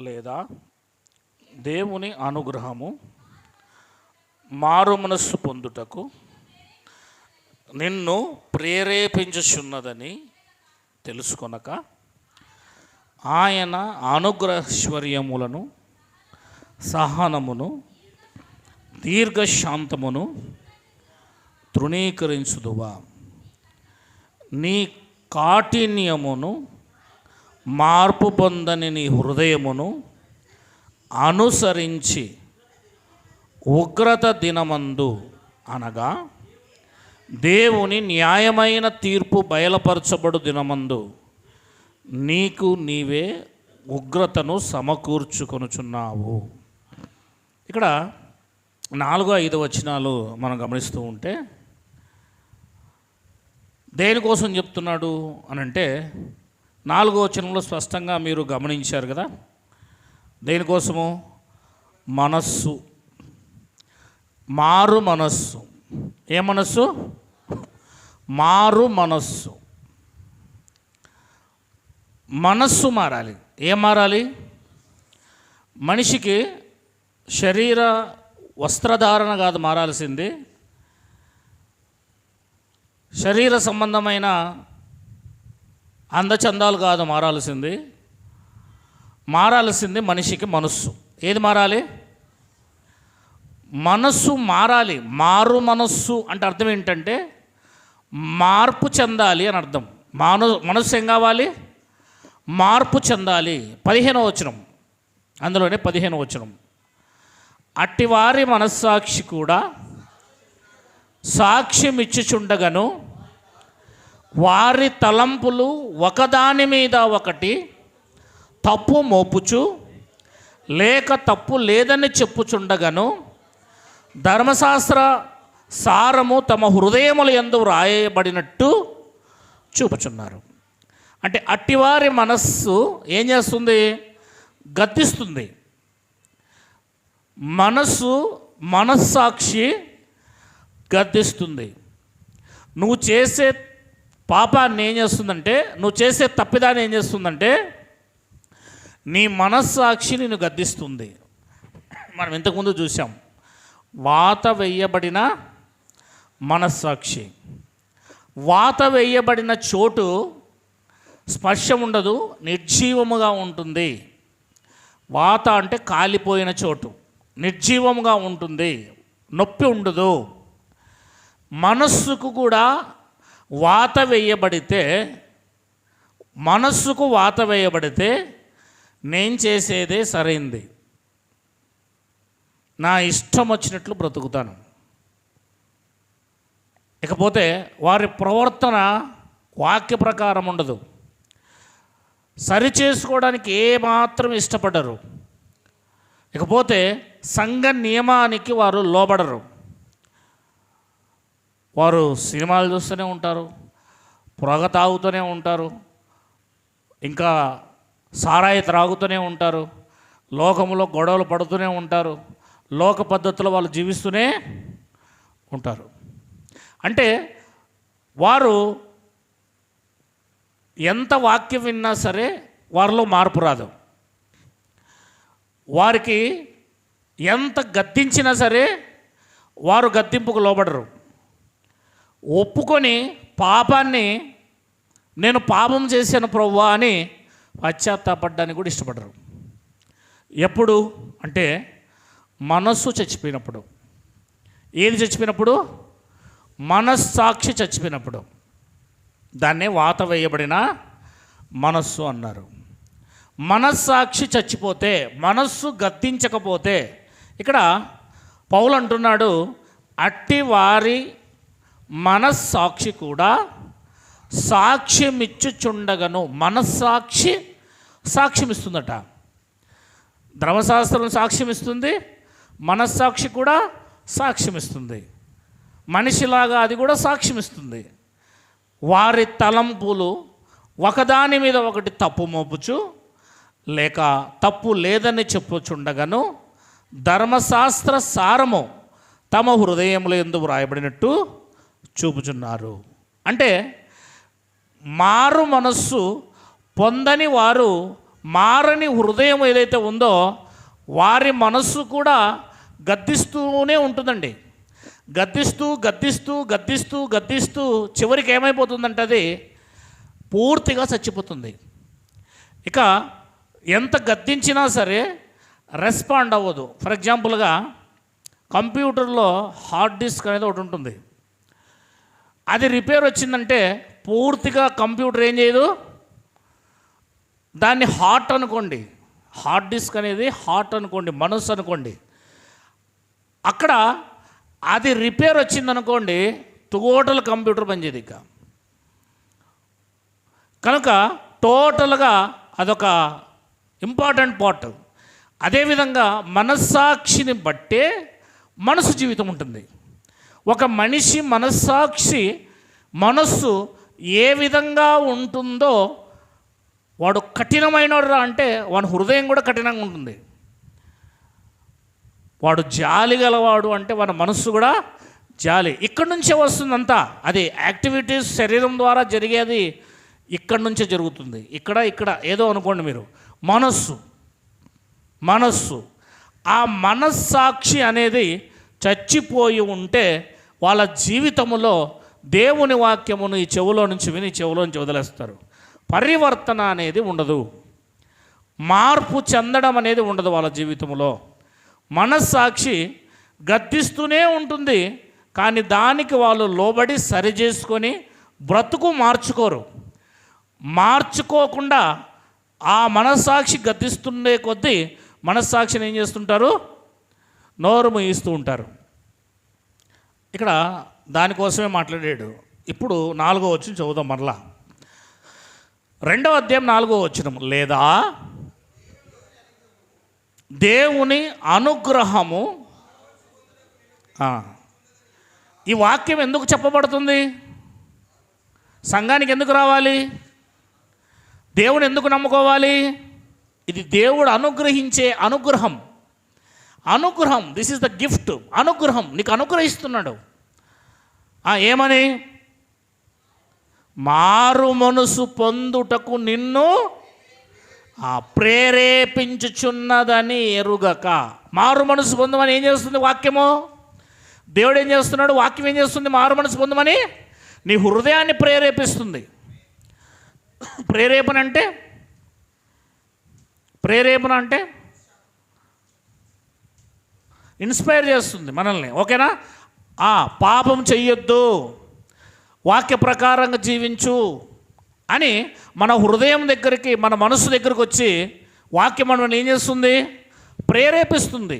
లేదా దేవుని అనుగ్రహము మారు మనస్సు పొందుటకు నిన్ను ప్రేరేపించుచున్నదని తెలుసుకొనక ఆయన అనుగ్రహైశ్వర్యములను సహనమును దీర్ఘశాంతమును తృణీకరించుదువా? నీ కాఠిన్యమును మార్పు పొందని నీ హృదయమును అనుసరించి ఉగ్రత దినమందు అనగా దేవుని న్యాయమైన తీర్పు బయలుపరచబడు దినమందు నీకు నీవే ఉగ్రతను సమకూర్చుకొనుచున్నావు. ఇక్కడ 4-5 వచనాలు మనం గమనిస్తూ ఉంటే దేనికోసం చెప్తున్నాడు అని అంటే 4వ వచనంలో స్పష్టంగా మీరు గమనించారు కదా. దేనికోసము? మనస్సు, మారు మనస్సు. ఏ మనస్సు? మారు మనస్సు. మనస్సు మారాలి. ఏం మారాలి? మనిషికి శరీర వస్త్రధారణ కాదు మారాల్సింది, శరీర సంబంధమైన అందచందాలు కాదు మారాల్సింది మనిషికి మనస్సు. ఏది మారాలి? మనస్సు మారాలి. మారు మనస్సు అంటే అర్థం ఏంటంటే మార్పు చెందాలి అని అర్థం. మనస్సు ఏం కావాలి? మార్పు చెందాలి. 15వ వచనం, అందులోనే 15వ వచనం, అట్టివారి మనస్సాక్షి కూడా సాక్ష్యం ఇచ్చుచుండగను వారి తలంపులు ఒకదాని మీద ఒకటి తప్పు మోపుచు లేక తప్పు లేదని చెప్పుచుండగను ధర్మశాస్త్ర సారము తమ హృదయముల యందు రాయబడినట్టు చూపుచున్నారు. అంటే అట్టివారి మనస్సు ఏం చేస్తుంది? గద్దిస్తుంది. మనస్సాక్షి గద్దిస్తుంది. నువ్వు చేసే పాపాన్ని ఏం చేస్తుందంటే, నువ్వు చేసే తప్పిదాన్ని ఏం చేస్తుందంటే నీ మనస్సాక్షి నిన్ను గద్దిస్తుంది. మనం ఇంతకుముందు చూసాం, వాత వేయబడిన మనస్సాక్షి. వాత వేయబడిన చోటు స్పర్శ ఉండదు, నిర్జీవముగా ఉంటుంది. వాత అంటే కాలిపోయిన చోటు, నిర్జీవముగా ఉంటుంది, నొప్పి ఉండదు. మనస్సుకు కూడా వాత వేయబడితే నేను చేసేదే సరైంది, నా ఇష్టం వచ్చినట్లు బ్రతుకుతాను. ఇకపోతే వారి ప్రవర్తన వాక్య ప్రకారం ఉండదు, సరి చేసుకోవడానికి ఏమాత్రం ఇష్టపడరు. ఇకపోతే సంఘ నియమానికి వారు లోబడరు. వారు సినిమాలు చూస్తూనే ఉంటారు, పొగ తాగుతూనే ఉంటారు, ఇంకా సారాయి త్రాగుతూనే ఉంటారు, లోకములో గొడవలు పడుతూనే ఉంటారు, లోక పద్ధతులు వాళ్ళు జీవిస్తూనే ఉంటారు. అంటే వారు ఎంత వాక్యం విన్నా సరే వారిలో మార్పు రాదు. వారికి ఎంత గద్దించినా సరే వారు గద్దింపుకు లోబడరు. ఒప్పుకొని పాపాన్ని, నేను పాపం చేశాను ప్రభువా అని పశ్చాత్తాపడ్డానికి కూడా ఇష్టపడరు. ఎప్పుడు అంటే మనస్సు చచ్చిపోయినప్పుడు. ఏది చచ్చిపోయినప్పుడు? మనస్సాక్షి చచ్చిపోయినప్పుడు. దాన్నే వాత వేయబడిన మనస్సు అన్నారు. మనస్సాక్షి చచ్చిపోతే, మనస్సు గద్దించకపోతే, ఇక్కడ పౌలు అంటున్నాడు, అట్టి వారి మనస్సాక్షి కూడా సాక్ష్యమిచ్చుచుండగను. మనస్సాక్షి సాక్ష్యం ఇస్తుందట. ధర్మశాస్త్రం సాక్ష్యం ఇస్తుంది, మనస్సాక్షి కూడా సాక్ష్యం ఇస్తుంది. మనిషిలాగా అది కూడా సాక్ష్యం ఇస్తుంది. వారి తలంపులు ఒకదాని మీద ఒకటి తప్పు మోపుచు లేక తప్పు లేదని చెప్పుచుండగను ధర్మశాస్త్ర సారము తమ హృదయముల యందు వ్రాయబడినట్టు చూపుచున్నారు. అంటే మారు మనస్సు పొందని వారు మారని హృదయం ఏదైతే ఉందో వారి మనస్సు కూడా గద్దిస్తూనే ఉంటుందండి. గద్దిస్తూ గద్దిస్తూ గద్దిస్తూ గద్దిస్తూ చివరికి ఏమైపోతుందంటే అది పూర్తిగా చచ్చిపోతుంది. ఇక ఎంత గద్దించినా సరే రెస్పాండ్ అవ్వదు. ఫర్ ఎగ్జాంపుల్గా కంప్యూటర్లో హార్డ్ డిస్క్ అనేది ఒకటి ఉంటుంది. అది రిపేర్ వచ్చిందంటే పూర్తిగా కంప్యూటర్ ఏం చేయదు. దాన్ని హార్ట్ అనుకోండి, హార్డ్ డిస్క్ అనేది హార్ట్ అనుకోండి, మనస్సు అనుకోండి. అక్కడ అది రిపేర్ వచ్చిందనుకోండి టోటల్ కంప్యూటర్ పనిచేయదు ఇక. కనుక టోటల్గా అదొక ఇంపార్టెంట్ పార్ట్. అదేవిధంగా మనస్సాక్షిని బట్టే మనసు జీవితం ఉంటుంది. ఒక మనిషి మనస్సు ఏ విధంగా ఉంటుందో వాడు కఠినమైనరా అంటే వాడి హృదయం కూడా కఠినంగా ఉంటుంది. వాడు జాలి గలవాడు అంటే వాడి మనస్సు కూడా జాలి. ఇక్కడి నుంచే వస్తుందంతా. అది యాక్టివిటీస్ శరీరం ద్వారా జరిగేది ఇక్కడి నుంచే జరుగుతుంది. ఇక్కడ ఏదో అనుకోండి మీరు, మనస్సు ఆ మనస్సాక్షి అనేది చచ్చిపోయి ఉంటే వాళ్ళ జీవితంలో దేవుని వాక్యమును ఈ చెవులో నుంచి విని చెవులో నుంచి వదిలేస్తారు. పరివర్తన అనేది ఉండదు, మార్పు చెందడం అనేది ఉండదు వాళ్ళ జీవితంలో. మనస్సాక్షి గద్దిస్తూనే ఉంటుంది, కానీ దానికి వాళ్ళు లోబడి సరి చేసుకొని బ్రతుకు మార్చుకోకుండా ఆ మనస్సాక్షి గద్దిస్తుండే కొద్దీ మనస్సాక్షిని ఏం చేస్తుంటారు, నోరు మూయిస్తూ ఉంటారు. ఇక్కడ దానికోసమే మాట్లాడాడు. ఇప్పుడు 4వ వచనం చదువుదాం మరలా. 2వ అధ్యాయం 4వ వచనం. లేదా దేవుని అనుగ్రహము. ఈ వాక్యం ఎందుకు చెప్పబడుతుంది? సంఘానికి ఎందుకు రావాలి? దేవుని ఎందుకు నమ్ముకోవాలి? ఇది దేవుడు అనుగ్రహించే అనుగ్రహం. This is the gift. అనుగ్రహం నీకు అనుగ్రహిస్తున్నాడు. ఏమని? మారు మనసు పొందుటకు నిన్ను ప్రేరేపించుచున్నదని ఎరుగక. మారు మనసు పొందమని ఏం చేస్తుంది వాక్యము? దేవుడు ఏం చేస్తున్నాడు? వాక్యం ఏం చేస్తుంది? మారు మనసు పొందమని నీ హృదయాన్ని ప్రేరేపిస్తుంది. ప్రేరేపణ అంటే ఇన్స్పైర్ చేస్తుంది మనల్ని. ఓకేనా? పాపం చెయ్యొద్దు, వాక్య ప్రకారంగా జీవించు అని మన హృదయం దగ్గరికి, మన మనసు దగ్గరికి వచ్చి వాక్యం మనల్ని ఏం చేస్తుంది? ప్రేరేపిస్తుంది.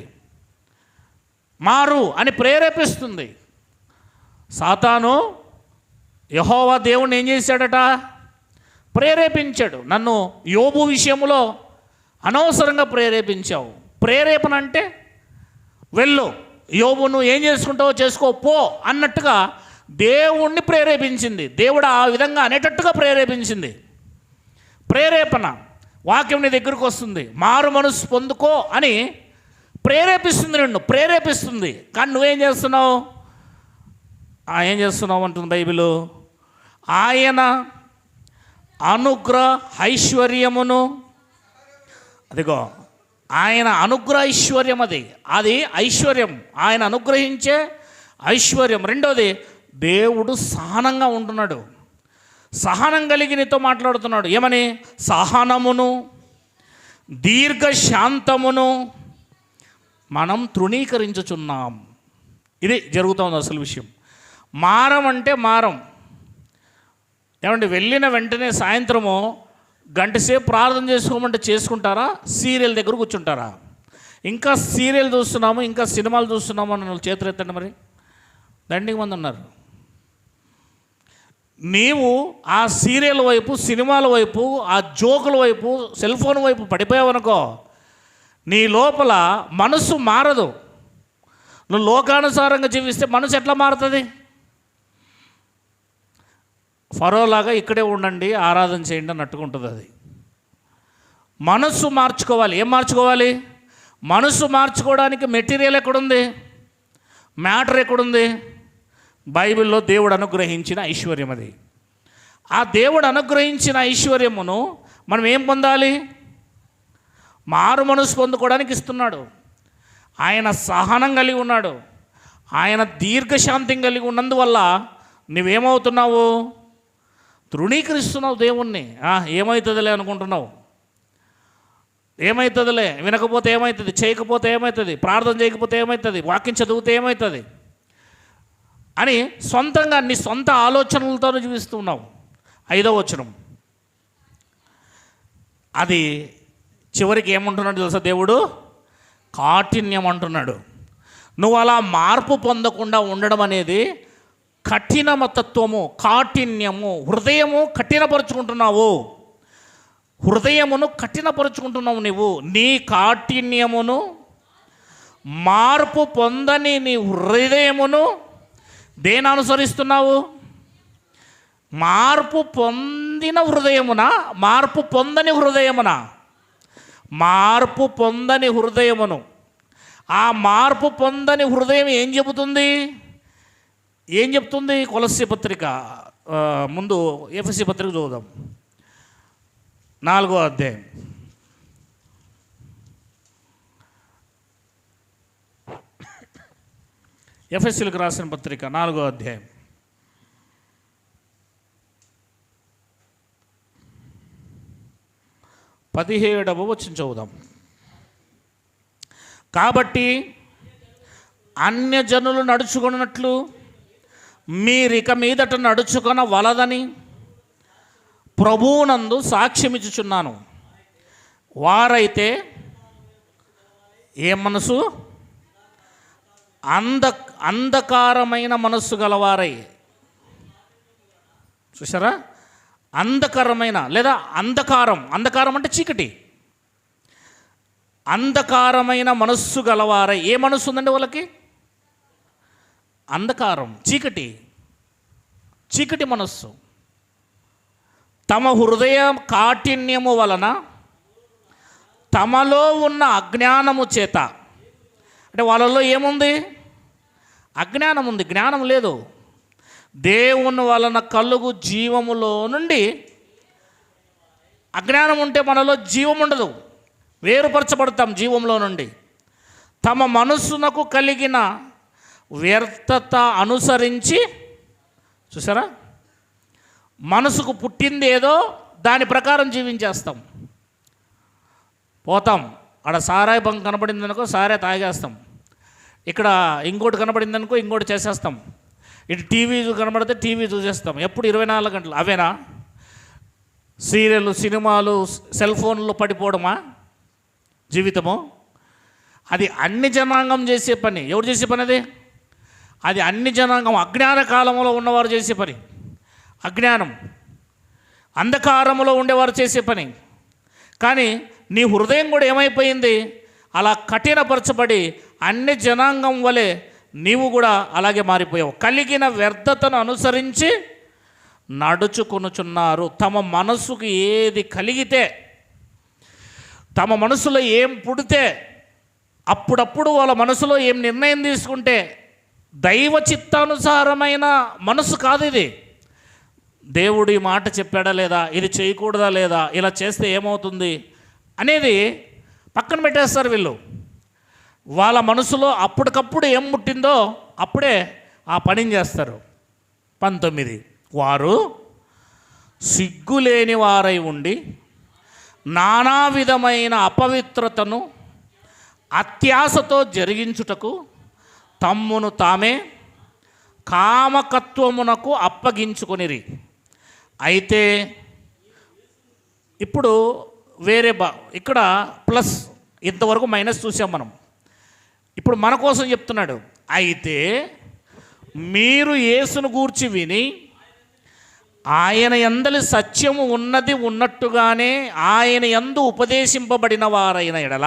మారు అని ప్రేరేపిస్తుంది. సాతాను యెహోవా దేవుణ్ణి ఏం చేశాడట? ప్రేరేపించాడు. నన్ను యోబు విషయంలో అనవసరంగా ప్రేరేపించావు. ప్రేరేపణ అంటే వెళ్ళు, యోబు నువ్వు ఏం చేసుకుంటావో చేసుకో పో అన్నట్టుగా దేవుణ్ణి ప్రేరేపించింది. దేవుడు ఆ విధంగా అనేటట్టుగా ప్రేరేపించింది. ప్రేరేపణ వాక్యం నీ దగ్గరకు వస్తుంది, మారు మనసు పొందుకో అని ప్రేరేపిస్తుంది, నిన్ను ప్రేరేపిస్తుంది. కానీ నువ్వేం చేస్తున్నావు? ఏం చేస్తున్నావు అంటుంది బైబిల్. ఆయన అనుగ్రహ ఐశ్వర్యమును, అదిగో ఆయన అనుగ్రహ ఐశ్వర్యం, అది ఐశ్వర్యం, ఆయన అనుగ్రహించే ఐశ్వర్యం. రెండోది దేవుడు సహనంగా ఉంటున్నాడు. సహనం కలిగి నీతో మాట్లాడుతున్నాడు. ఏమని? సహనమును దీర్ఘశాంతమును మనం తృణీకరించుచున్నాం. ఇది జరుగుతుంది అసలు విషయం. మారం అంటే మారం. ఏమంటే వెళ్ళిన వెంటనే సాయంత్రము గంటసేపు ప్రార్థన చేసుకోమంటే చేసుకుంటారా? సీరియల్ దగ్గర కూర్చుంటారా? ఇంకా సీరియల్ చూస్తున్నాము, ఇంకా సినిమాలు చూస్తున్నాము అని చేతులు ఎత్తండి. మరి దండిగా మంది ఉన్నారు. నీవు ఆ సీరియల్ వైపు, సినిమాల వైపు, ఆ జోకుల వైపు, సెల్ ఫోన్ వైపు పడిపోయావనుకో, నీ లోపల మనసు మారదు. నువ్వు లోకానుసారంగా జీవిస్తే మనసు ఎట్లా మారుతుంది? ఫరోలాగా ఇక్కడే ఉండండి, ఆరాధన చేయండి అన్నట్టుగా ఉంటుంది. అది మనస్సు మార్చుకోవాలి. ఏం మార్చుకోవాలి? మనస్సు మార్చుకోవడానికి మెటీరియల్ ఎక్కడుంది? మ్యాటర్ ఎక్కడుంది? బైబిల్లో దేవుడు అనుగ్రహించిన ఐశ్వర్యం అది. ఆ దేవుడు అనుగ్రహించిన ఐశ్వర్యమును మనం ఏం పొందాలి? మారు మనసు పొందుకోవడానికి ఇస్తున్నాడు. ఆయన సహనం కలిగి ఉన్నాడు. ఆయన దీర్ఘశాంతం కలిగి ఉన్నందువల్ల నువ్వేమవుతున్నావు? తృణీకరిస్తున్నావు దేవుణ్ణి. ఏమవుతుందిలే అనుకుంటున్నావు. ఏమవుతుందిలే, వినకపోతే ఏమవుతుంది, చేయకపోతే ఏమవుతుంది, ప్రార్థన చేయకపోతే ఏమవుతుంది, వాక్యం చదివితే ఏమవుతుంది అని సొంతంగా నీ సొంత ఆలోచనలతో జీవిస్తున్నావు. 5వ వచనం, అది చివరికి ఏమంటున్నాడు తెలుసా? దేవుడు కాఠిన్యం అంటున్నాడు. నువ్వు అలా మార్పు పొందకుండా ఉండడం అనేది కఠినమతత్వము, కాఠిన్యము, హృదయము కఠినపరుచుకుంటున్నావు. హృదయమును కఠినపరుచుకుంటున్నావు నువ్వు. నీ కాఠిన్యమును, మార్పు పొందని నీ హృదయమును దేని అనుసరిస్తున్నావు? మార్పు పొందిన హృదయమునా, మార్పు పొందని హృదయమునా? మార్పు పొందని హృదయమును. ఆ మార్పు పొందని హృదయం ఏం చెబుతుంది? ఏం చెప్తుంది? కొలస్సీ పత్రిక ముందు ఎఫెసీ పత్రిక చూద్దాం, 4వ అధ్యాయం. ఎఫెసీలకు రాసిన పత్రిక 4వ అధ్యాయం 17వ వచనం చదువుదాం. కాబట్టి అన్యజనులు నడుచుకున్నట్లు మీరిక మీదట నడుచుకొన వలదని ప్రభువునందు సాక్ష్యమిచ్చుచున్నాను. వారైతే ఏ మనసు? అంధకారమైన మనస్సు గలవారై. చూసారా? అంధకారమైన లేదా అంధకారం. అంధకారం అంటే చీకటి. అంధకారమైన మనస్సు గలవారై. ఏ మనస్సు ఉందండి వాళ్ళకి? అంధకారం, చీకటి, చీకటి మనస్సు. తమ హృదయ కాఠిన్యము వలన తమలో ఉన్న అజ్ఞానము చేత. అంటే వాళ్ళలో ఏముంది? అజ్ఞానం ఉంది, జ్ఞానం లేదు. దేవుని వలన కలుగు జీవములో నుండి అజ్ఞానం ఉంటే మనలో జీవం ఉండదు, వేరుపరచబడతాం జీవంలో నుండి. తమ మనస్సునకు కలిగిన వ్యర్థత అనుసరించి, చూసారా, మనసుకు పుట్టింది ఏదో దాని ప్రకారం జీవించేస్తాం. పోతాం, అక్కడ సారాయి బంక్ కనపడింది అనుకో సారాయి తాగేస్తాం, ఇక్కడ ఇంకోటి కనపడింది అనుకో ఇంకోటి చేసేస్తాం, ఇటు టీవీ కనబడితే టీవీ చూసేస్తాం. ఎప్పుడు 24 గంటలు అవేనా? సీరియళ్ళు, సినిమాలు, సెల్ ఫోన్లో పడిపోవడమా జీవితము? అది అన్ని జనాంగం చేసే పని. ఎవరు చేసే పని అది? అది అన్ని జనాంగం, అజ్ఞాన కాలంలో ఉన్నవారు చేసే పని. అజ్ఞానం, అంధకారంలో ఉండేవారు చేసే పని. కానీ నీ హృదయం కూడా ఏమైపోయింది? అలా కఠినపరచబడి అన్ని జనాంగం వలె నీవు కూడా అలాగే మారిపోయావు. కలిగిన వ్యర్థతను అనుసరించి నడుచుకొనుచున్నారు. తమ మనసుకు ఏది కలిగితే, తమ మనసులో ఏం పుడితే, అప్పుడప్పుడు వాళ్ళ మనసులో ఏం నిర్ణయం తీసుకుంటే, దైవ చిత్తానుసారమైన మనసు కాదు ఇది. దేవుడు ఈ మాట చెప్పాడా లేదా, ఇది చేయకూడదా లేదా, ఇలా చేస్తే ఏమవుతుంది అనేది పక్కన పెట్టేస్తారు వీళ్ళు. వాళ్ళ మనసులో అప్పటికప్పుడు ఏం పుట్టిందో అప్పుడే ఆ పనిని చేస్తారు. 19, వారు సిగ్గులేని వారై ఉండి నానా విధమైన అపవిత్రతను అత్యాశతో జరిగించుటకు తమ్మును తామే కామకత్వమునకు అప్పగించుకొనిరి. అయితే ఇప్పుడు వేరే ఇక్కడ ప్లస్, ఇంతవరకు మైనస్ చూసాం మనం. ఇప్పుడు మన కోసం చెప్తున్నాడు. అయితే మీరు యేసును గూర్చి విని ఆయన యందలి సత్యము ఉన్నది ఉన్నట్టుగానే ఆయన యందు ఉపదేశింపబడిన వారైన ఎడల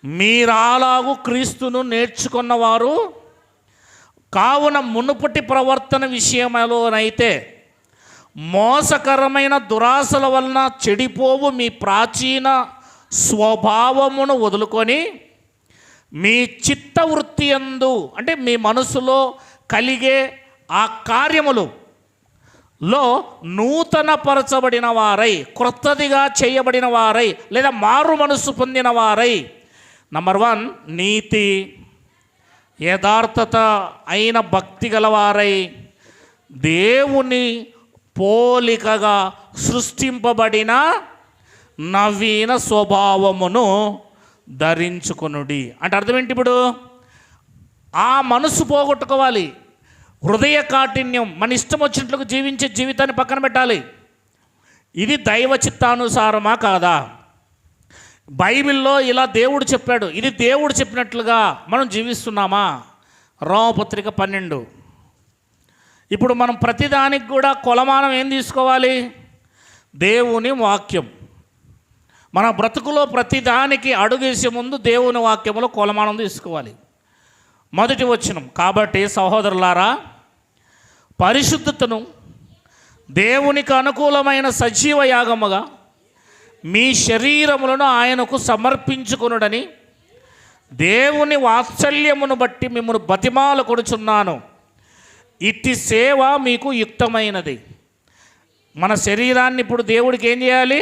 మీరాలాగు క్రీస్తును నేర్చుకున్నవారు కావున మునుపటి ప్రవర్తన విషయంలోనైతే మోసకరమైన దురాశల వలన చెడిపోవు మీ ప్రాచీన స్వభావమును వదులుకొని మీ చిత్తవృత్తి యందు, అంటే మీ మనసులో కలిగే ఆ కార్యములు, లో నూతన పరచబడిన వారై, క్రొత్తదిగా చేయబడిన వారై, లేదా మారు మనస్సు పొందిన వారై. నంబర్ 1, నీతి యథార్థత అయిన భక్తి గలవారై, దేవుని పోలికగా సృష్టింపబడిన నవీన స్వభావమును ధరించుకొనుడి. అంటే అర్థం ఏంటి? ఇప్పుడు ఆ మనసు పోగొట్టుకోవాలి. హృదయ కాఠిన్యం, మన ఇష్టం వచ్చినట్లుగా జీవించే జీవితాన్ని పక్కన పెట్టాలి. ఇది దైవ చిత్తానుసారమా కాదా? బైబిల్లో ఇలా దేవుడు చెప్పాడు, ఇది దేవుడు చెప్పినట్లుగా మనం జీవిస్తున్నామా? రోమపత్రిక 12. ఇప్పుడు మనం ప్రతిదానికి కూడా కొలమానం ఏం తీసుకోవాలి? దేవుని వాక్యం. మన బ్రతుకులో ప్రతిదానికి అడుగేసే ముందు దేవుని వాక్యములో కొలమానం తీసుకోవాలి. మొదటి వచనం, కాబట్టి సహోదరులారా, పరిశుద్ధతను దేవునికి అనుకూలమైన సజీవ యాగముగా మీ శరీరములను ఆయనకు సమర్పించుకొనుడని దేవుని వాత్సల్యమును బట్టి మిమ్మల్ని బతిమాలు కొడుచున్నాను. ఇట్టి సేవ మీకు యుక్తమైనది. మన శరీరాన్ని ఇప్పుడు దేవుడికి ఏం చేయాలి?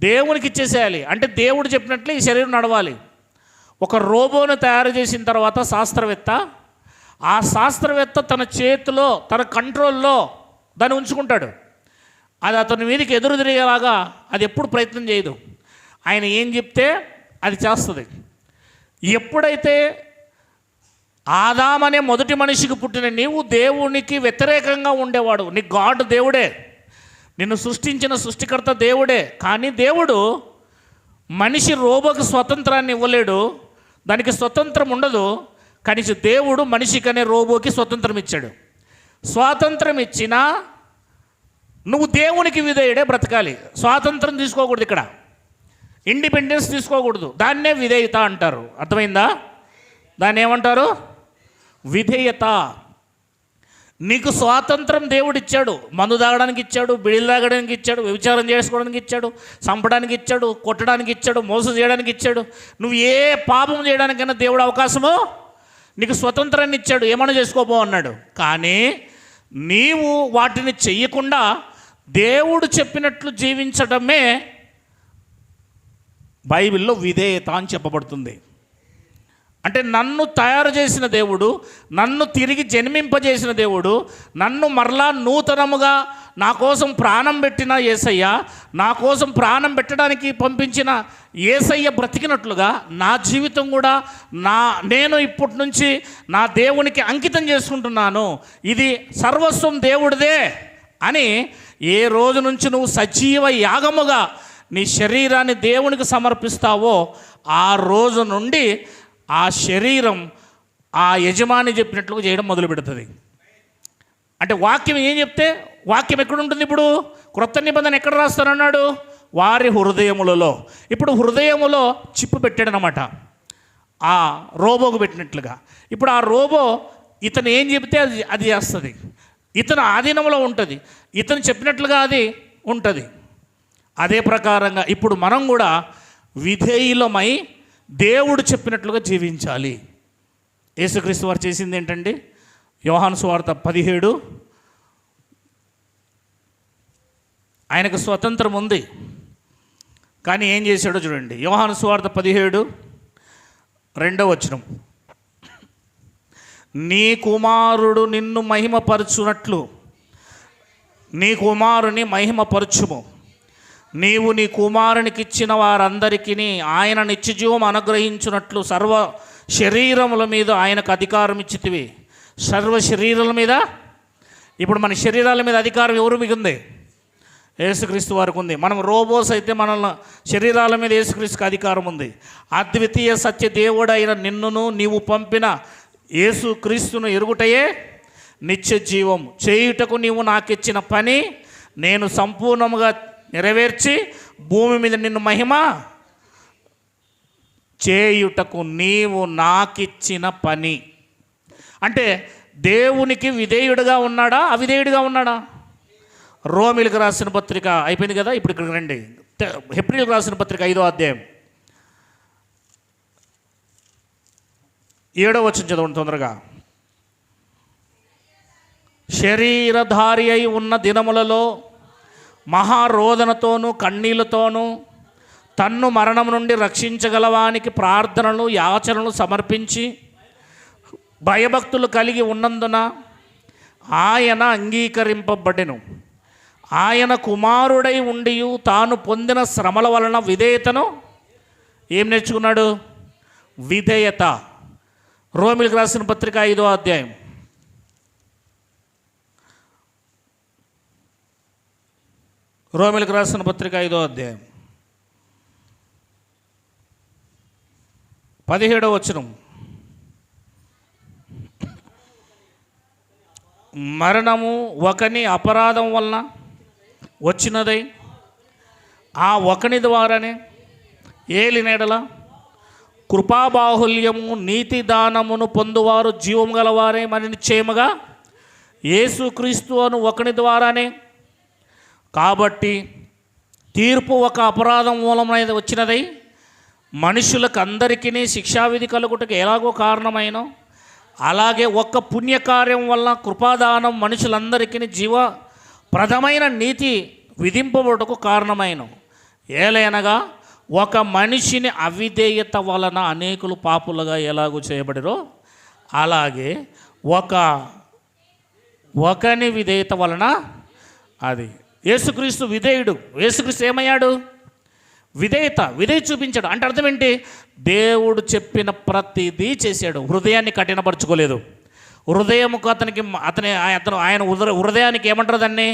దేవునికి ఇచ్చేసేయాలి. అంటే దేవుడు చెప్పినట్లే ఈ శరీరం నడవాలి. ఒక రోబోను తయారు చేసిన తర్వాత ఆ శాస్త్రవేత్త తన చేతిలో, తన కంట్రోల్లో దాన్ని ఉంచుకుంటాడు. అది అతని మీదకి ఎదురు తిరిగేలాగా అది ఎప్పుడు ప్రయత్నం చేయదు. ఆయన ఏం చెప్తే అది చేస్తుంది. ఎప్పుడైతే ఆదామనే మొదటి మనిషికి పుట్టిన నీవు దేవునికి వ్యతిరేకంగా ఉండేవాడు. నీ గాడ్ దేవుడే, నిన్ను సృష్టించిన సృష్టికర్త దేవుడే. కానీ దేవుడు మనిషి రోబోకి స్వతంత్రాన్ని ఇవ్వలేడు, దానికి స్వతంత్రం ఉండదు. కానీ దేవుడు మనిషికనే రోబోకి స్వతంత్రం ఇచ్చాడు. స్వాతంత్రం ఇచ్చినా నువ్వు దేవునికి విధేయుడే బ్రతకాలి. స్వాతంత్రం తీసుకోకూడదు, ఇక్కడ ఇండిపెండెన్స్ తీసుకోకూడదు. దాన్నే విధేయత అంటారు. అర్థమైందా? దాన్ని ఏమంటారు? విధేయత. నీకు స్వాతంత్రం దేవుడు ఇచ్చాడు. మందు తాగడానికి ఇచ్చాడు, బిడిలు తాగడానికి ఇచ్చాడు, వ్యభిచారం చేసుకోవడానికి ఇచ్చాడు, చంపడానికి ఇచ్చాడు, కొట్టడానికి ఇచ్చాడు, మోసం చేయడానికి ఇచ్చాడు. నువ్వు ఏ పాపం చేయడానికైనా దేవుడు అవకాశము, నీకు స్వతంత్రాన్ని ఇచ్చాడు. ఏమైనా చేసుకోబో అన్నాడు. కానీ నీవు వాటిని చెయ్యకుండా దేవుడు చెప్పినట్లు జీవించడమే బైబిల్లో విధేయత అని చెప్పబడుతుంది. అంటే నన్ను తయారు చేసిన దేవుడు, నన్ను తిరిగి జన్మింపజేసిన దేవుడు, నన్ను మరలా నూతనముగా నా కోసం ప్రాణం పెట్టిన యేసయ్య, నా కోసం ప్రాణం పెట్టడానికి పంపించిన యేసయ్య బ్రతికినట్లుగా నా జీవితం కూడా నేను ఇప్పటి నుంచి నా దేవునికి అంకితం చేసుకుంటున్నాను. ఇది సర్వస్వం దేవుడిదే అని ఏ రోజు నుంచి నువ్వు సజీవ యాగముగా నీ శరీరాన్ని దేవునికి సమర్పిస్తావో ఆ రోజు నుండి ఆ శరీరం ఆ యజమాని చెప్పినట్లుగా చేయడం మొదలు పెడుతుంది. అంటే వాక్యం ఏం చెప్తే, వాక్యం ఎక్కడుంటుంది? ఇప్పుడు క్రొత్త నిబంధన ఎక్కడ రాస్తారన్నాడు? వారి హృదయములలో. ఇప్పుడు హృదయములో చిప్పు పెట్టాడనమాట, ఆ రోబోకు పెట్టినట్లుగా. ఇప్పుడు ఆ రోబో ఇతను ఏం చెబితే అది చేస్తుంది. ఇతను ఆధీనంలో ఉంటుంది, ఇతను చెప్పినట్లుగా అది ఉంటుంది. అదే ప్రకారంగా ఇప్పుడు మనం కూడా విధేయులమై దేవుడు చెప్పినట్లుగా జీవించాలి. యేసుక్రీస్తు వారు చేసింది ఏంటండి? యోహాను సువార్త 17, ఆయనకు స్వతంత్రం ఉంది, కానీ ఏం చేశాడో చూడండి. యోహాను సువార్త 17, 2వ వచనం, నీ కుమారుడు నిన్ను మహిమపరచునట్లు నీ కుమారుని మహిమపరచుము. నీవు నీ కుమారునికి ఇచ్చిన వారందరికీ ఆయన నిత్యజీవం అనుగ్రహించున్నట్లు సర్వ శరీరముల మీద ఆయనకు అధికారం ఇచ్చితివి. సర్వ శరీరాల మీద. ఇప్పుడు మన శరీరాల మీద అధికారం ఎవరు మిగుంది? యేసుక్రీస్తు వారికి ఉంది. మనం రోబోస్ అయితే మన శరీరాల మీద యేసుక్రీస్తుకి అధికారం ఉంది. అద్వితీయ సత్య దేవుడైన నిన్నును నీవు పంపిన యేసుక్రీస్తును ఎరుగుటయే నిత్య జీవం. చేయుటకు నీవు నాకిచ్చిన పని నేను సంపూర్ణముగా నెరవేర్చి భూమి మీద నిన్ను మహిమ చేయుటకు నీవు నాకిచ్చిన పని. అంటే దేవునికి విధేయుడిగా ఉన్నాడా, అవిధేయుడిగా ఉన్నాడా? రోమిలకు రాసిన పత్రిక అయిపోయింది కదా, ఇప్పుడు ఇక్కడికి రండి. హెబ్రీలకు రాసిన పత్రిక 5వ అధ్యాయం 7వ వచనం చదవండి తొందరగా. శరీరధారి అయి ఉన్న దినములలో మహారోదనతోనూ కన్నీళ్లతోనూ తన్ను మరణం నుండి రక్షించగలవానికి ప్రార్థనలు యాచనలు సమర్పించి భయభక్తులు కలిగి ఉన్నందున ఆయన అంగీకరింపబడెను. ఆయన కుమారుడై ఉండి తాను పొందిన శ్రమల వలన విధేయతను ఏం నేర్చుకున్నాడు? విధేయత. రోమిలకు రాసిన పత్రిక 5వ అధ్యాయం. రోమిలకు రాసిన పత్రిక 5వ అధ్యాయం 17వ వచనం. మరణము ఒకని అపరాధం వలన వచ్చినదై ఆ ఒకని ద్వారానే ఏలినెడల కృపాబాహుల్యము నీతి దానమును పొందువారు జీవం గలవారే మరి నిశ్చయముగా యేసుక్రీస్తు అను ఒకని ద్వారానే. కాబట్టి తీర్పు ఒక అపరాధం మూలమైన వచ్చినదై మనుషులకు అందరికీ శిక్షావిధి కలుగుటకు ఎలాగో కారణమైన అలాగే ఒక్క పుణ్యకార్యం వల్ల కృపాదానం మనుషులందరికీ జీవప్రదమైన నీతి విధింపబడుటకు కారణమైన. ఏలైనగా ఒక మనిషిని అవిధేయత వలన అనేకులు పాపులుగా ఎలాగూ చేయబడిరో అలాగే ఒకని విధేయత వలన అది. యేసుక్రీస్తు విధేయుడు. యేసుక్రీస్తు ఏమయ్యాడు? విధేయ చూపించాడు. అంటే అర్థం ఏంటి? దేవుడు చెప్పిన ప్రతిదీ చేశాడు. హృదయాన్ని కఠినపరచుకోలేదు. హృదయముకు ఆయన హృదయానికి ఏమంటారు దాన్ని?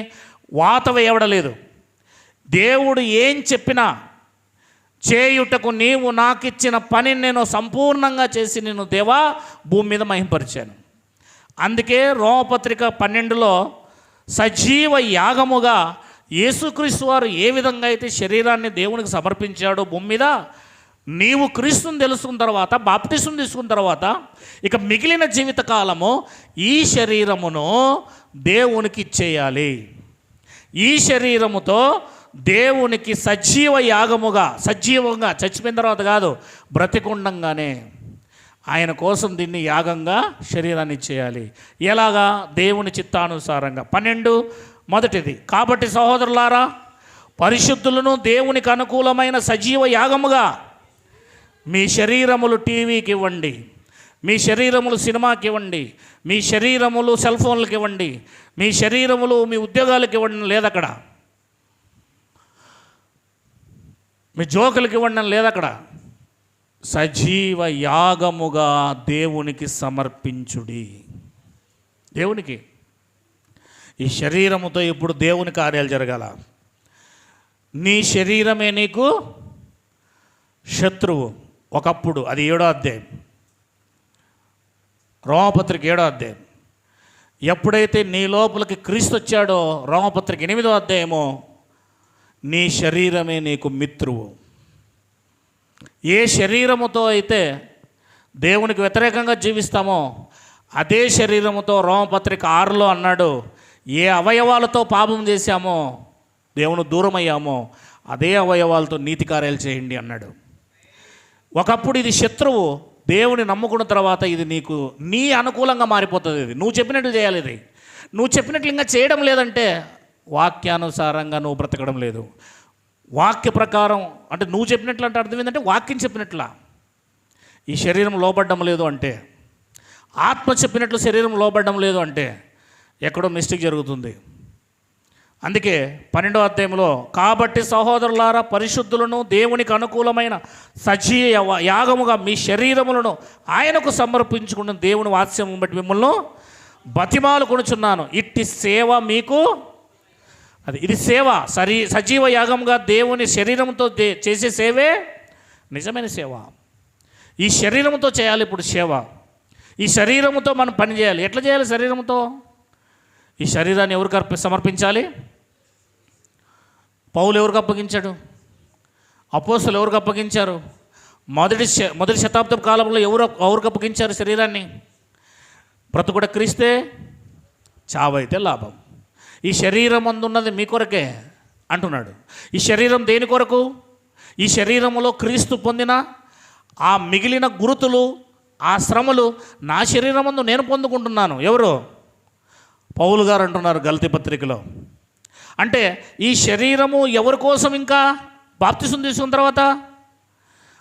వాత వేయబడలేదు. దేవుడు ఏం చెప్పినా చేయుటకు నీవు నాకు ఇచ్చిన పనిని నేను సంపూర్ణంగా చేసి నేను దేవా భూమి మీద మహింపరిచాను. అందుకే రోమపత్రిక 12లో సజీవ యాగముగా యేసుక్రీస్తు వారు ఏ విధంగా అయితే శరీరాన్ని దేవునికి సమర్పించాడో భూమి మీద, నీవు క్రీస్తుని తెలుసుకున్న తర్వాత బాప్టిజం తీసుకున్న తర్వాత ఇక మిగిలిన జీవితకాలము ఈ శరీరమును దేవునికి ఇచ్చేయాలి. ఈ శరీరముతో దేవునికి సజీవంగా చచ్చిపోయిన తర్వాత కాదు, బ్రతికుండంగానే ఆయన కోసం దీన్ని యాగంగా శరీరాన్ని ఇచ్చేయాలి. ఎలాగా? దేవుని చిత్తానుసారంగా. 12 మొదటిది, కాబట్టి సహోదరులారా పరిశుద్ధులను దేవునికి అనుకూలమైన సజీవ యాగముగా మీ శరీరములు టీవీకి ఇవ్వండి, మీ శరీరములు సినిమాకి ఇవ్వండి, మీ శరీరములు సెల్ ఫోన్లకు ఇవ్వండి, మీ శరీరములు మీ ఉద్యోగాలకు ఇవ్వండి లేదక్కడ, మీ జోకులకి ఇవ్వండి లేదక్కడ. సజీవ యాగముగా దేవునికి సమర్పించుడి. దేవునికి ఈ శరీరముతో ఇప్పుడు దేవుని కార్యాలు జరగాల. నీ శరీరమే నీకు శత్రువు. ఒకప్పుడు అది 7వ అధ్యాయం, రోమపత్రిక 7వ అధ్యాయం. ఎప్పుడైతే నీ లోపలికి క్రీస్తు వచ్చాడో రోమపత్రిక 8వ అధ్యాయమో నీ శరీరమే నీకు మిత్రువు. ఏ శరీరముతో అయితే దేవునికి వ్యతిరేకంగా జీవిస్తామో అదే శరీరముతో రోమపత్రిక 6లో అన్నాడు, ఏ అవయవాలతో పాపం చేశామో దేవుని దూరం అయ్యామో అదే అవయవాలతో నీతి కార్యాలు చేయండి అన్నాడు. ఒకప్పుడు ఇది శత్రువు, దేవుని నమ్ముకున్న తర్వాత ఇది నీ అనుకూలంగా మారిపోతుంది. ఇది నువ్వు చెప్పినట్లు చేయాలి. ఇది నువ్వు చెప్పినట్లు ఇంకా చేయడం లేదంటే వాక్యానుసారంగా నువ్వు బ్రతకడం లేదు. వాక్య ప్రకారం అంటే నువ్వు చెప్పినట్లు అంటే అర్థం ఏంటంటే వాక్యం చెప్పినట్లా ఈ శరీరం లోబడ్డం లేదు అంటే, ఆత్మ చెప్పినట్లు శరీరం లోబడ్డం లేదు అంటే ఎక్కడో మిస్టేక్ జరుగుతుంది. అందుకే 12వ అధ్యాయంలో కాబట్టి సహోదరులారా పరిశుద్ధులను దేవునికి అనుకూలమైన సజీవ యాగముగా మీ శరీరములను ఆయనకు సమర్పించుకున్న దేవుని వాత్సల్యం బట్టి మిమ్మల్ని బతిమాలు కొనుచున్నాను. ఇట్టి సేవ మీకు ఇది సేవ. సజీవ యాగంగా దేవుని శరీరంతో చేసే సేవే నిజమైన సేవ. ఈ శరీరంతో చేయాలి ఇప్పుడు సేవ. ఈ శరీరంతో మనం పని చేయాలి. ఎట్లా చేయాలి? శరీరంతో ఈ శరీరాన్ని ఎవరికి సమర్పించాలి? పౌలు ఎవరికి అప్పగించాడు? అపోస్తలులు ఎవరికి అప్పగించారు? మొదటి శతాబ్దపు కాలంలో ఎవరికి అప్పగించారు శరీరాన్ని? బ్రతుకుడ క్రీస్తే, చావైతే లాభం. ఈ శరీరం అందున్నది మీ కొరకే అంటున్నాడు. ఈ శరీరం దేని కొరకు? ఈ శరీరములో క్రీస్తు పొందిన ఆ మిగిలిన గురుతులు, ఆ శ్రమలు నా శరీరం ముందు నేను పొందుకుంటున్నాను. ఎవరు? పౌలు గారు అంటున్నారు గలతీ పత్రికలో. అంటే ఈ శరీరము ఎవరి కోసం? ఇంకా బాప్తిసం తీసుకున్న తర్వాత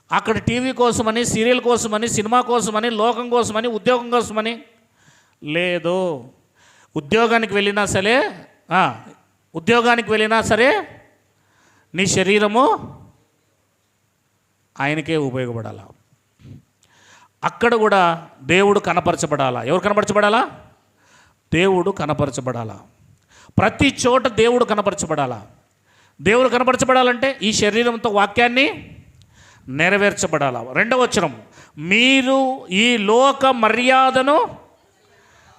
అక్కడ టీవీ కోసమని, సీరియల్ కోసమని, సినిమా కోసమని, లోకం కోసమని, ఉద్యోగం కోసమని లేదు. ఉద్యోగానికి వెళ్ళినా సరే నీ శరీరము ఆయనకే ఉపయోగపడాలా. అక్కడ కూడా దేవుడు కనపరచబడాలా. ఎవరు కనపరచబడాలా? దేవుడు కనపరచబడాలా. ప్రతి చోట దేవుడు కనపరచబడాలా. దేవుడు కనపరచబడాలంటే ఈ శరీరంతో వాక్యాన్ని నెరవేర్చబడాలా. 2వ వచనం, మీరు ఈ లోక మర్యాదను,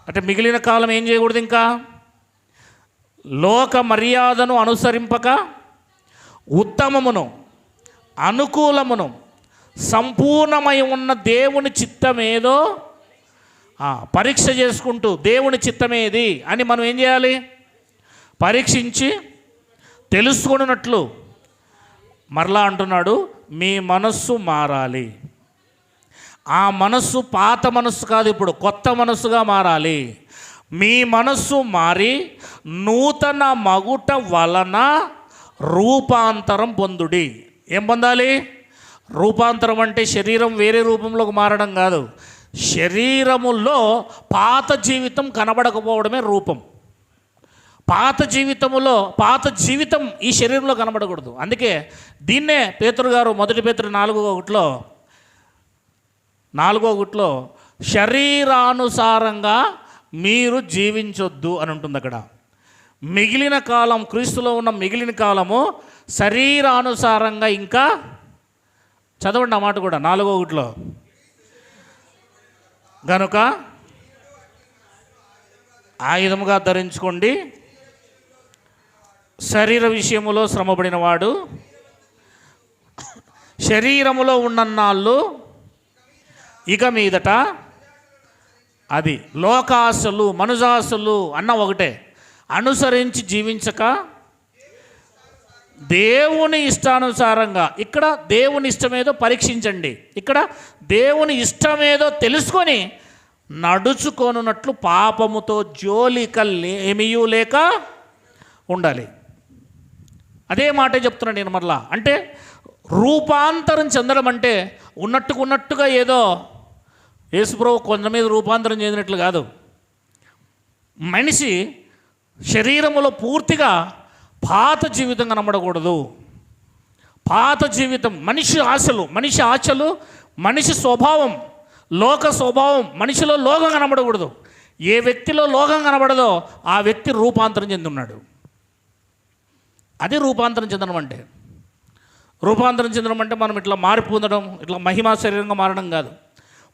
అంటే మిగిలిన కాలం ఏం చేయకూడదు? ఇంకా లోక మర్యాదను అనుసరింపక ఉత్తమమును, అనుకూలమును, సంపూర్ణమై ఉన్న దేవుని చిత్తమేదో పరీక్ష చేసుకుంటూ, దేవుని చిత్తమేది అని మనం ఏం చేయాలి? పరీక్షించి తెలుసుకున్నట్లు. మరలా అంటున్నాడు, మీ మనస్సు మారాలి. ఆ మనస్సు పాత మనస్సు కాదు, ఇప్పుడు కొత్త మనస్సుగా మారాలి. మీ మనస్సు మారి నూతన మగుట వలన రూపాంతరం పొందుడి. ఏం పొందాలి? రూపాంతరం అంటే శరీరం వేరే రూపంలోకి మారడం కాదు. శరీరములో పాత జీవితం కనబడకపోవడమే రూపం. పాత జీవితం ఈ శరీరంలో కనబడకూడదు. అందుకే దీన్నే పేతురు గారు 1 పేతురు 4:1 శరీరానుసారంగా మీరు జీవించొద్దు అని ఉంటుంది. అక్కడ మిగిలిన కాలం, క్రీస్తులో ఉన్న మిగిలిన కాలము శరీరానుసారంగా. ఇంకా చదవండి ఆ మాట కూడా 4:1 గనుక ఆయుధముగా ధరించుకోండి, శరీర విషయములో శ్రమపడిన వాడు శరీరములో ఉన్నన్నాళ్ళు ఇక మీదట అది లోకాశలు, మనుజాశలు అన్న ఒకటే అనుసరించి జీవించక దేవుని ఇష్టానుసారంగా. ఇక్కడ దేవుని ఇష్టమేదో పరీక్షించండి. ఇక్కడ దేవుని ఇష్టమేదో తెలుసుకొని నడుచుకొనున్నట్లు పాపముతో జోలికల్లేమియూ లేక ఉండాలి. అదే మాటే చెప్తున్నాను నేను మరలా. అంటే రూపాంతరం చెందడం అంటే ఉన్నట్టుగా ఏదో యేసుప్రభు కొంత మీద రూపాంతరం చెందినట్లు కాదు. మనిషి శరీరములో పూర్తిగా పాత జీవితం కనబడకూడదు. పాత జీవితం, మనిషి ఆశలు, మనిషి స్వభావం, లోక స్వభావం, మనిషిలో లోకం కనబడకూడదు. ఏ వ్యక్తిలో లోకం కనబడదో ఆ వ్యక్తి రూపాంతరం చెంది ఉన్నాడు. అది రూపాంతరం చెందడం అంటే. రూపాంతరం చెందడం అంటే మనం ఇట్లా మారిపోదడం, ఇట్లా మహిమా శరీరంగా మారడం కాదు.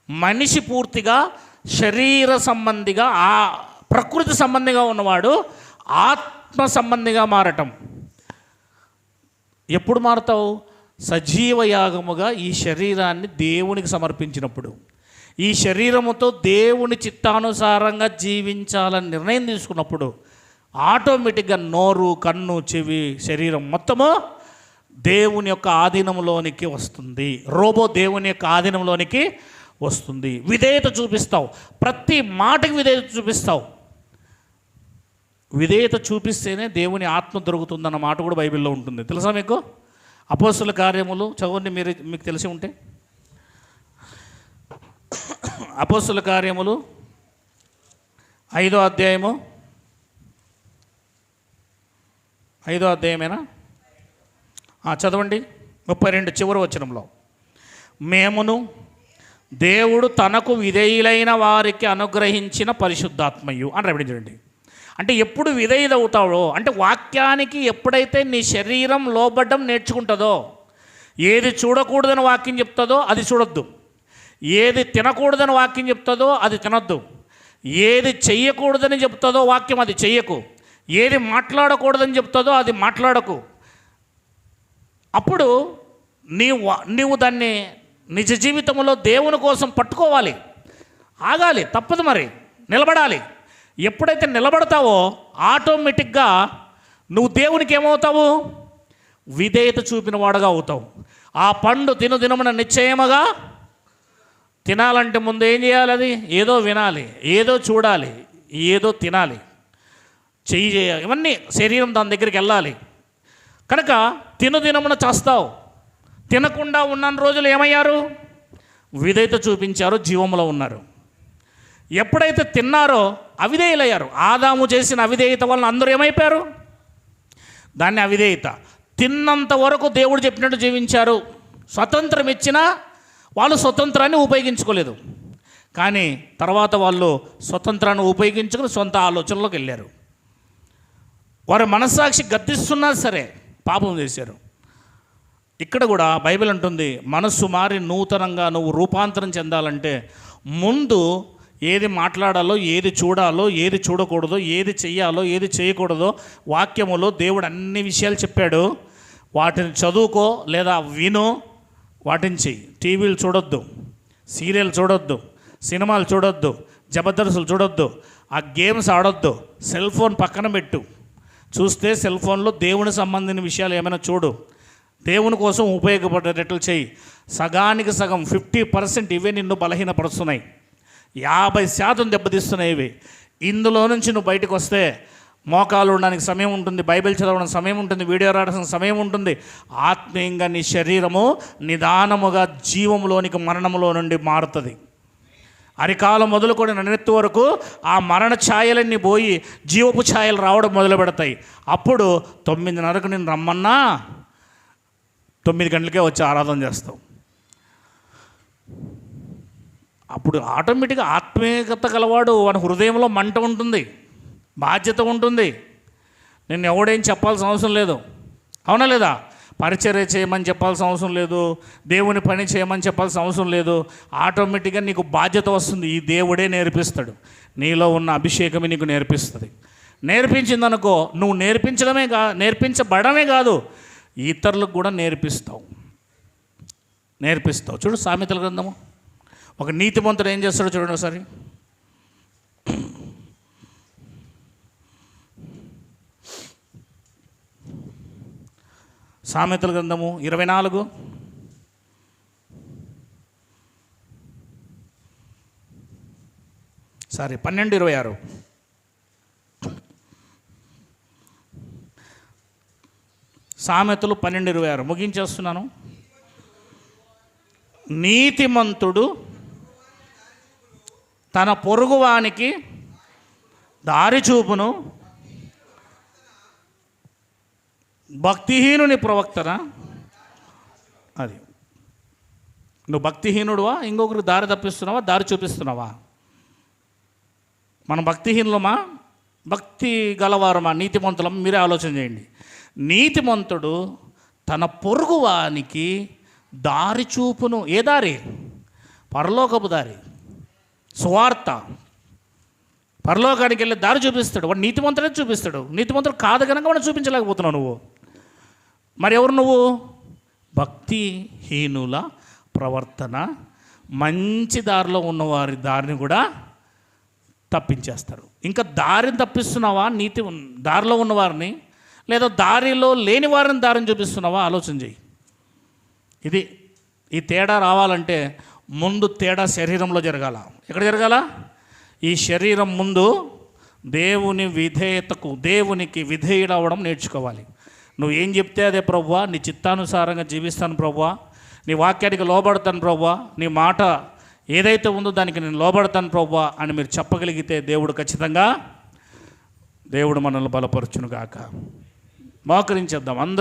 మనిషి పూర్తిగా శరీర సంబంధిగా, ఆ ప్రకృతి సంబంధిగా ఉన్నవాడు ఆత్మ సంబంధిగా మారటం. ఎప్పుడు మారుతావు? సజీవ యాగముగా ఈ శరీరాన్ని దేవునికి సమర్పించినప్పుడు, ఈ శరీరముతో దేవుని చిత్తానుసారంగా జీవించాలని నిర్ణయం తీసుకున్నప్పుడు ఆటోమేటిక్గా నోరు, కన్ను, చెవి, శరీరం మొత్తము దేవుని యొక్క ఆధీనంలోనికి వస్తుంది. రోబో దేవుని యొక్క ఆధీనంలోనికి వస్తుంది. విధేయత చూపిస్తావు, ప్రతి మాటకి విధేయత చూపిస్తావు. విధేయత చూపిస్తేనే దేవుని ఆత్మ దొరుకుతుందన్న మాట కూడా బైబిల్లో ఉంటుంది. తెలుసా మీకు? అపోస్తుల కార్యములు చదవండి, మీకు తెలిసి ఉంటే. అపోస్తుల కార్యములు 5వ అధ్యాయము, 5వ అధ్యాయమేనా? చదవండి 32 చివరి వచనంలో. మేమును దేవుడు తనకు విధేయులైన వారికి అనుగ్రహించిన పరిశుద్ధాత్మయు అని రాబడించండి. అంటే ఎప్పుడు విధేయుడవుతావో, అంటే వాక్యానికి ఎప్పుడైతే నీ శరీరం లోబడ్డం నేర్చుకుంటుందో, ఏది చూడకూడదని వాక్యం చెప్తుందో అది చూడొద్దు, ఏది తినకూడదని వాక్యం చెప్తుందో అది తినొద్దు, ఏది చెయ్యకూడదని చెప్తుందో వాక్యం అది చెయ్యకు, ఏది మాట్లాడకూడదని చెప్తుందో అది మాట్లాడకు. అప్పుడు నీవు దాన్ని నిజ జీవితంలో దేవుని కోసం పట్టుకోవాలి, ఆగాలి, తప్పదు, మరి నిలబడాలి. ఎప్పుడైతే నిలబడతావో ఆటోమేటిక్గా నువ్వు దేవునికి ఏమవుతావు? విధేయత చూపిన వాడుగా అవుతావు. ఆ పండు దినమున నిశ్చయముగా తినాలంటే ముందు ఏం చేయాలి? అది ఏదో వినాలి, ఏదో చూడాలి, ఏదో తినాలి. చెయ్యి ఇవన్నీ శరీరం దాని దగ్గరికి వెళ్ళాలి. కనుక తినుదినమున చేస్తావు. తినకుండా ఉన్న రోజులు ఏమయ్యారు? విధేయత చూపించారు, జీవంలో ఉన్నారు. ఎప్పుడైతే తిన్నారో అవిధేయులయ్యారు. ఆదాము చేసిన అవిధేయత వలన అందరూ ఏమైపోయారు? దాన్ని అవిధేయత. తిన్నంత వరకు దేవుడు చెప్పినట్టు జీవించారు. స్వతంత్రం ఇచ్చినా వాళ్ళు స్వతంత్రాన్ని ఉపయోగించుకోలేదు. కానీ తర్వాత వాళ్ళు స్వతంత్రాన్ని ఉపయోగించుకుని సొంత ఆలోచనలోకి వెళ్ళారు. వారి మనస్సాక్షి గద్దిస్తున్నా సరే పాపం చేశారు. ఇక్కడ కూడా బైబిల్ అంటుంది, మనస్సు మారి నూతనంగా నువ్వు రూపాంతరం చెందాలంటే ముందు ఏది మాట్లాడాలో, ఏది చూడాలో, ఏది చూడకూడదో, ఏది చెయ్యాలో, ఏది చేయకూడదో వాక్యములో దేవుడు అన్ని విషయాలు చెప్పాడు. వాటిని చదువుకో లేదా విను, వాటిని చెయ్యి. టీవీలు చూడొద్దు, సీరియల్ చూడొద్దు, సినిమాలు చూడొద్దు, జబర్దస్తులు చూడొద్దు, ఆ గేమ్స్ ఆడొద్దు, సెల్ ఫోన్ పక్కన పెట్టు. చూస్తే సెల్ ఫోన్లో దేవుని సంబంధించిన విషయాలు ఏమైనా చూడు, దేవుని కోసం ఉపయోగపడేటట్లు చేయి. సగానికి సగం 50% ఇవే నిన్ను బలహీనపరుస్తున్నాయి, 50% దెబ్బతీస్తున్నాయి ఇవి. ఇందులో నుంచి నువ్వు బయటకు వస్తే మోకాలు ఉండడానికి సమయం ఉంటుంది, బైబిల్ చదవడానికి సమయం ఉంటుంది, వీడియో రావడానికి సమయం ఉంటుంది. ఆత్మీయంగా నీ శరీరము నిదానముగా జీవములోనికి మరణములో నుండి మారుతుంది. అరికాలం మొదలుకొని నన్నెత్తు వరకు ఆ మరణ ఛాయలన్నీ పోయి జీవపు ఛాయలు రావడం మొదలు పెడతాయి. అప్పుడు 9:30కు నేను రమ్మన్నా 9 గంటలకే వచ్చి ఆరాధన చేస్తావు. అప్పుడు ఆటోమేటిక్గా ఆత్మీయత గలవాడు వాని హృదయంలో మంట ఉంటుంది, బాధ్యత ఉంటుంది. నేను ఎవడేం చెప్పాల్సిన అవసరం లేదు. అవునా లేదా? పరిచర్య చేయమని చెప్పాల్సిన అవసరం లేదు, దేవుని పని చేయమని చెప్పాల్సిన అవసరం లేదు. ఆటోమేటిక్గా నీకు బాధ్యత వస్తుంది. ఈ దేవుడే నేర్పిస్తాడు. నీలో ఉన్న అభిషేకమే నీకు నేర్పిస్తుంది. నేర్పించిందనుకో, నువ్వు నేర్పించబడమే కాదు, ఇతరులకు కూడా నేర్పిస్తావు. చూడు సామెతల గ్రంథము, ఒక నీతిమంతుడు ఏం చేస్తాడో చూడండి ఒకసారి. సామెతల గ్రంథము 24 12:26. సామెతలు 12:26 ముగించేస్తున్నాను. నీతిమంతుడు తన పొరుగువానికి దారి చూపును, భక్తిహీనుని ప్రవక్తన. అది నువ్వు భక్తిహీనుడువా? ఇంకొకరికి దారి తప్పిస్తున్నావా? దారి చూపిస్తున్నావా? మనం భక్తిహీనులమా? భక్తి గలవారమా? నీతిమంతులమా? మీరే ఆలోచన చేయండి. నీతిమంతుడు తన పొరుగువానికి దారి చూపును. ఏ దారి? పరలోకపు దారి, సువార్త. పరలోకానికి వెళ్ళి దారి చూపిస్తాడు. వాడు నీతిమంతుడే చూపిస్తాడు. నీతిమంతుడు కాదు కనుక వాడు చూపించలేకపోతున్నావు నువ్వు. మరి ఎవరు నువ్వు? భక్తిహీనుల ప్రవర్తన. మంచి దారిలో ఉన్నవారి దారిని కూడా తప్పించేస్తారు. ఇంకా దారిని తప్పిస్తున్నావా దారిలో ఉన్నవారిని, లేదా దారిలో లేని వారిని దారిని చూపిస్తున్నావా? ఆలోచన చేయి. ఈ తేడా రావాలంటే ముందు తేడా శరీరంలో జరగాల. ఎక్కడ జరగాల? ఈ శరీరం ముందు దేవునికి విధేయుడవడం నేర్చుకోవాలి. నువ్వు ఏం చెప్తే అదే ప్రభువా, నీ చిత్తానుసారంగా జీవిస్తాను ప్రభువా, నీ వాక్యానికి లోబడతాను ప్రభువా, నీ మాట ఏదైతే ఉందో దానికి నేను లోబడతాను ప్రభువా అని మీరు చెప్పగలిగితే దేవుడు మనల్ని బలపరచును గాక. మోకరించేద్దాం అందరూ.